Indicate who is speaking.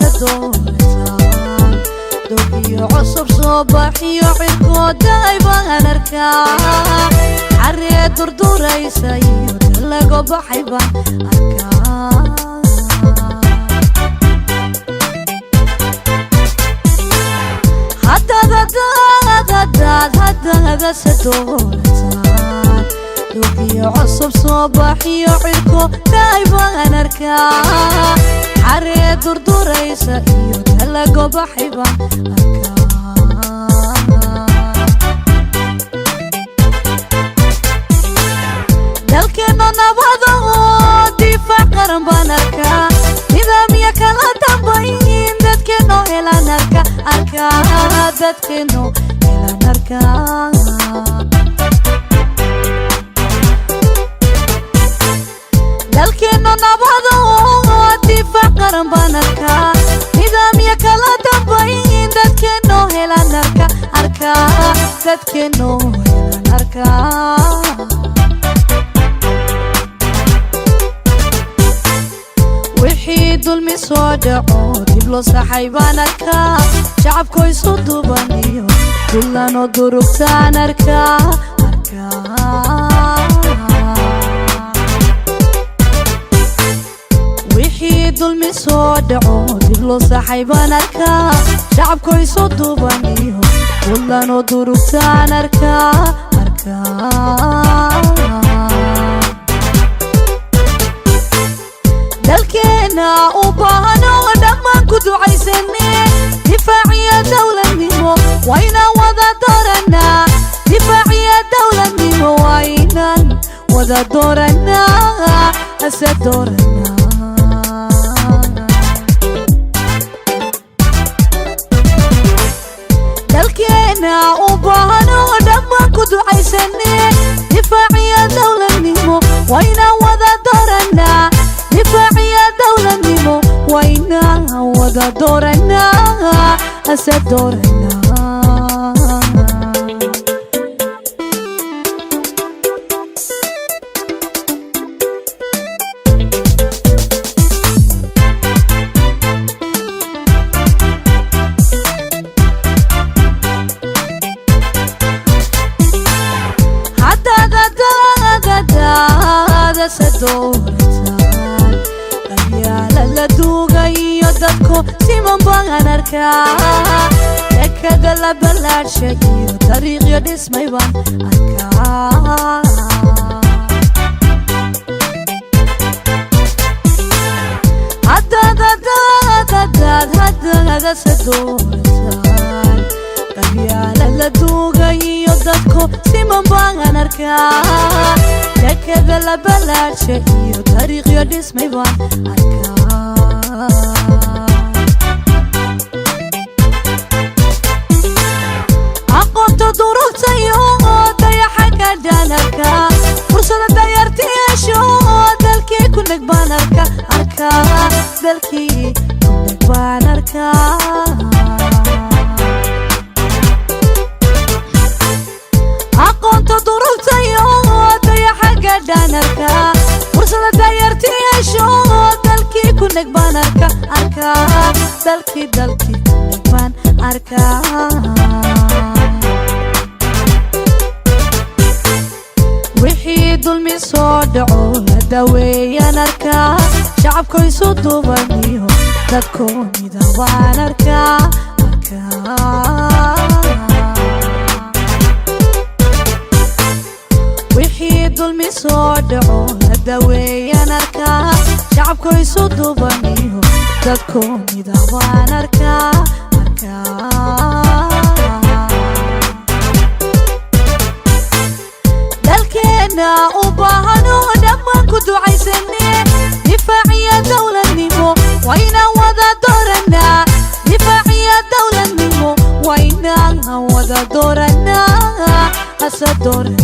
Speaker 1: سدورتان دوبي عصب صباحي عركو دايبا نركا حرية دردور يسايو تلقو بحيبا أركا هذا سدورتان دوبي عصب صباحي عركو دايبا نركا حرية دردور يسايو تلقو بحيبا أركا dalkeena nabado difaac qaran baan arkaa nidaamya kala dambayn dadkeeno helaan arkaa dadkeeno helaan arkaa dalkeena nabado difaac qaran baan arkaa nidaamya kala dambayn dadkeeno helaan arkaa dadkeeno helaan arkaa dulmi soo dhaco dib loo saxay baan arkaa shacabku isu duubaniyo dulanoo durugtaan arkaa wixii dulmi soo dhaco dib loo saxay baan arkaa shacabku isu duubaniyo dulanoo durugtaan arkaa dalkeena u baahno dhammaan ku ducaysannee difaaciya dawladnimo waynaan wada dooranaa difaaciya dawladnimo waynaan wada dooranaa ase dooranaa dalkeena u baahno dhammaan ku ducaysannee difaaciya dawladnimo waynaan wada dooranaa دفاعية دولة نمو وينا وذا دورنا أسد دورنا حتى هذا سدورتان la duugayo dadku siman baan arkaa dekada la balaashayo dariiqyo dhismay baan arkaa hadda sadootaan qabyaala la duugayo dadku siman baan arkaa dekada la balaashayo dariiqyo dhismay baan arkaa aqoonta durugtayo dayaxa ka dhanarka fursada dayartiyeesho dalkii ku neg baan arkaa dalkii ku neg baan arkaa aqoonta durugtayo dayaxa ka dhanarka fursada dayartiyeesho dalkii ku neg baan arkaa dalkii ku neg baan arkaa wixii dulmi soo dhaco hadaweeyaan arkaa shacabku isu duubaniyo dadku midabaan arkaa wixii dulmi soo dhaco hadaweeyaan arkaa shacabku isu duubaniyo dadku midabaan arkaa dalkeena u baahno dhammaan ku ducaysannee difaaciya dawladnimo waynaan wada dooranaa difaaciya dawladnimo waynaan wada dooranaa ase dooranaa